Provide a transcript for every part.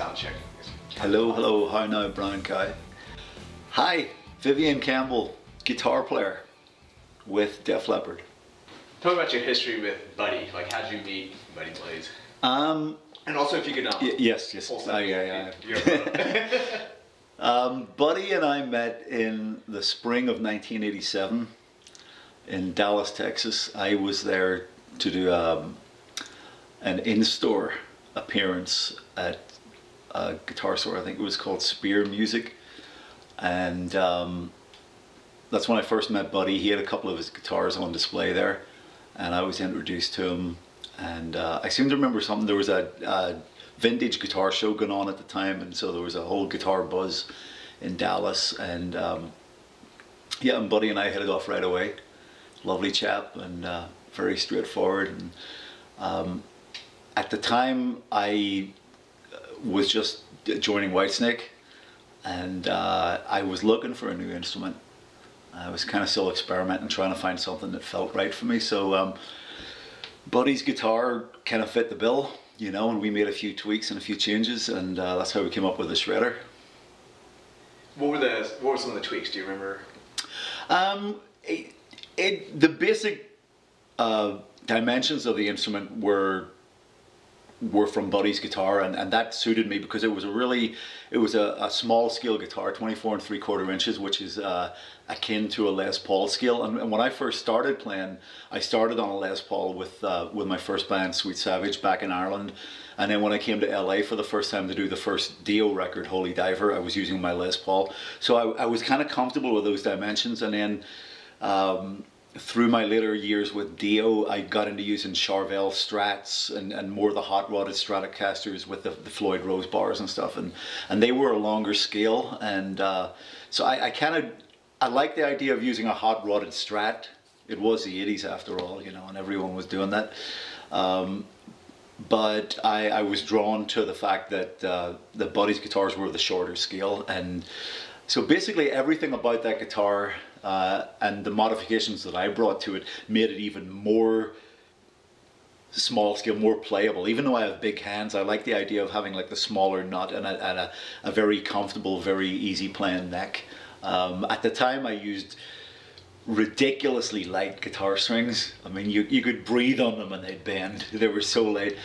sound check. Hello, hello, how now, brown cow? Hi, Vivian Campbell, guitar player with Def Leppard. Tell me about your history with Buddy. Like, how'd you meet Buddy Blaze? And also, if you could yes. Buddy and I met in the spring of 1987 in Dallas, Texas. I was there to do an in-store appearance at a guitar store. I think it was called Spear Music, and that's when I first met Buddy. He had a couple of his guitars on display there, and I was introduced to him. And I seem to remember something. There was a vintage guitar show going on at the time, and so there was a whole guitar buzz in Dallas. And yeah, and Buddy and I hit it off right away. Lovely chap and very straightforward. And at the time, I was just joining Whitesnake, and I was looking for a new instrument. I was kind of still experimenting, trying to find something that felt right for me. So Buddy's guitar kind of fit the bill, you know, and we made a few tweaks and a few changes, and that's how we came up with the shredder. What were some of the tweaks? Do you remember? The basic dimensions of the instrument were from Buddy's guitar, and that suited me because it was a small scale guitar, 24 3/4 inches, which is akin to a Les Paul scale. And when I first started playing, I started on a Les Paul with my first band, Sweet Savage, back in Ireland. And then when I came to LA for the first time to do the first Dio record, Holy Diver, I was using my Les Paul. So I was kind of comfortable with those dimensions. And then through my later years with Dio, I got into using Charvel Strats and more the hot rodded Stratocasters with the Floyd Rose bars and stuff, and they were a longer scale, and so I like the idea of using a hot rodded Strat. It was the 80s after all, you know, and everyone was doing that. But I was drawn to the fact that the Buddy's guitars were the shorter scale, and so basically everything about that guitar and the modifications that I brought to it made it even more small scale, more playable. Even though I have big hands, I like the idea of having like the smaller nut and a very comfortable, very easy playing neck. At the time I used ridiculously light guitar strings. I mean, you could breathe on them and they'd bend. They were so light.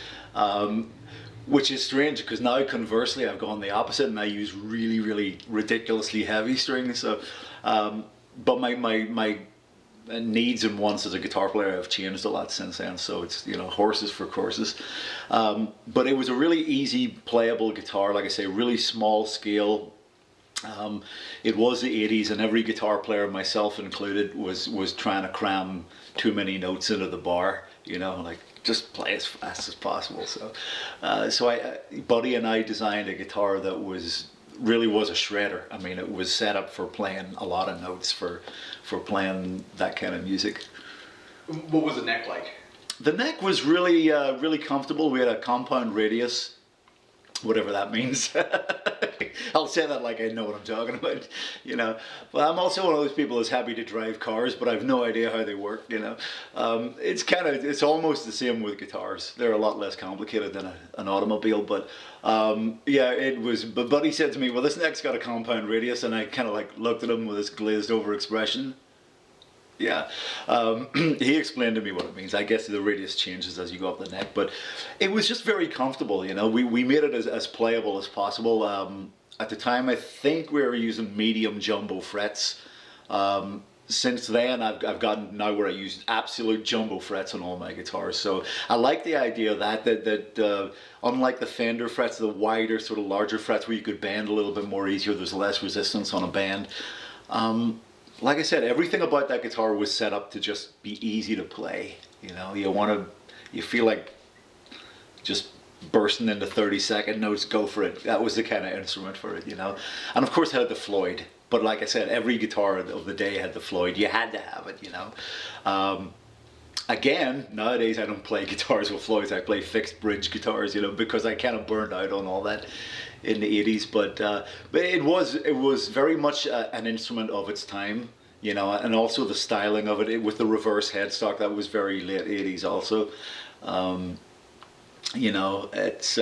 Which is strange because now conversely I've gone the opposite and I use really, really ridiculously heavy strings. So, but my needs and wants as a guitar player have changed a lot since then. So it's, you know, horses for courses. But it was a really easy playable guitar, like I say, really small scale. It was the 80s, and every guitar player, myself included, was trying to cram too many notes into the bar, you know, like just play as fast as possible. So Buddy and I designed a guitar that really was a shredder. I mean, it was set up for playing a lot of notes, for playing that kind of music. What was the neck like? The neck was really really comfortable. We had a compound radius, whatever that means. I'll say that like I know what I'm talking about, you know. But I'm also one of those people that's happy to drive cars, but I have no idea how they work, you know. It's almost the same with guitars. They're a lot less complicated than an automobile, but yeah, it was. But Buddy said to me, well, this neck's got a compound radius, and I kind of like looked at him with this glazed over expression. Yeah, he explained to me what it means. I guess the radius changes as you go up the neck, but it was just very comfortable, you know. We made it as playable as possible. At the time, I think we were using medium jumbo frets. Since then, I've gotten now where I use absolute jumbo frets on all my guitars. So I like the idea of that unlike the Fender frets, the wider, sort of larger frets where you could bend a little bit more easier, there's less resistance on a bend. Like I said, everything about that guitar was set up to just be easy to play. You know, you feel like just bursting into 30-second notes, go for it. That was the kind of instrument for it, you know. And of course it had the Floyd, but like I said, every guitar of the day had the Floyd. You had to have it, you know. Again, nowadays I don't play guitars with Floyds. I play fixed bridge guitars, you know, because I kind of burned out on all that in the 80s. But it was very much an instrument of its time, you know, and also the styling of it with the reverse headstock, that was very late 80s also. You know, it's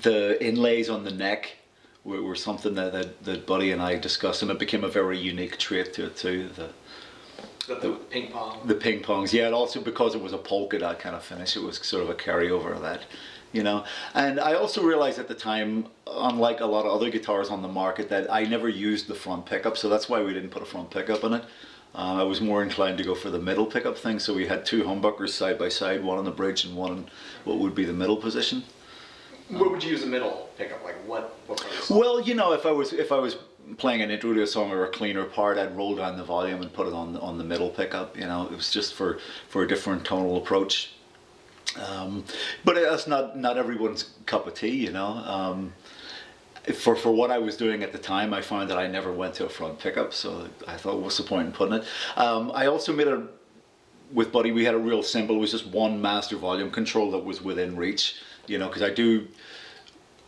the inlays on the neck were something that Buddy and I discussed, and it became a very unique trait to it too. The ping pong. The ping pongs, yeah, and also because it was a polka dot kind of finish, it was sort of a carryover of that, you know. And I also realized at the time, unlike a lot of other guitars on the market, that I never used the front pickup, so that's why we didn't put a front pickup in it. I was more inclined to go for the middle pickup thing, so we had two humbuckers side by side, one on the bridge and one in what would be the middle position. Where would you use a middle pickup? Like what part of the song? Well, you know, if I was playing an intro to a song or a cleaner part, I'd roll down the volume and put it on the middle pickup. You know, it was just for a different tonal approach. But that's not everyone's cup of tea, you know. For what I was doing at the time, I found that I never went to a front pickup, so I thought, what's the point in putting it? I also made with Buddy, we had a real simple, it was just one master volume control that was within reach, you know, because I do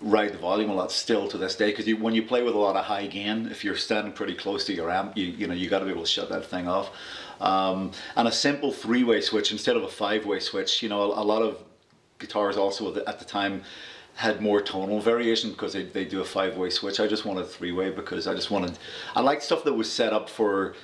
ride the volume a lot still to this day, because when you play with a lot of high gain, if you're standing pretty close to your amp, you know, you got to be able to shut that thing off. And a simple three-way switch instead of a five-way switch. You know, a lot of guitars also at the time had more tonal variation because they do a five-way switch. I just wanted three-way because I liked stuff that was set up for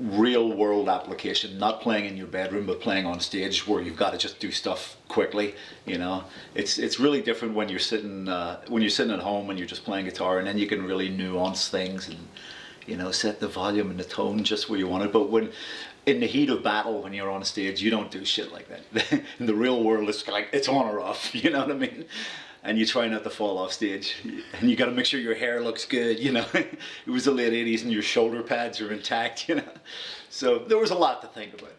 real world application, not playing in your bedroom but playing on stage where you've got to just do stuff quickly. You know, it's really different when you're sitting at home and you're just playing guitar, and then you can really nuance things and, you know, set the volume and the tone just where you want it. But when in the heat of battle, when you're on stage, you don't do shit like that. In the real world, it's like it's on or off, you know what I mean? And you try not to fall off stage, and you got to make sure your hair looks good, you know. It was the late 80s and your shoulder pads are intact, you know. So there was a lot to think about.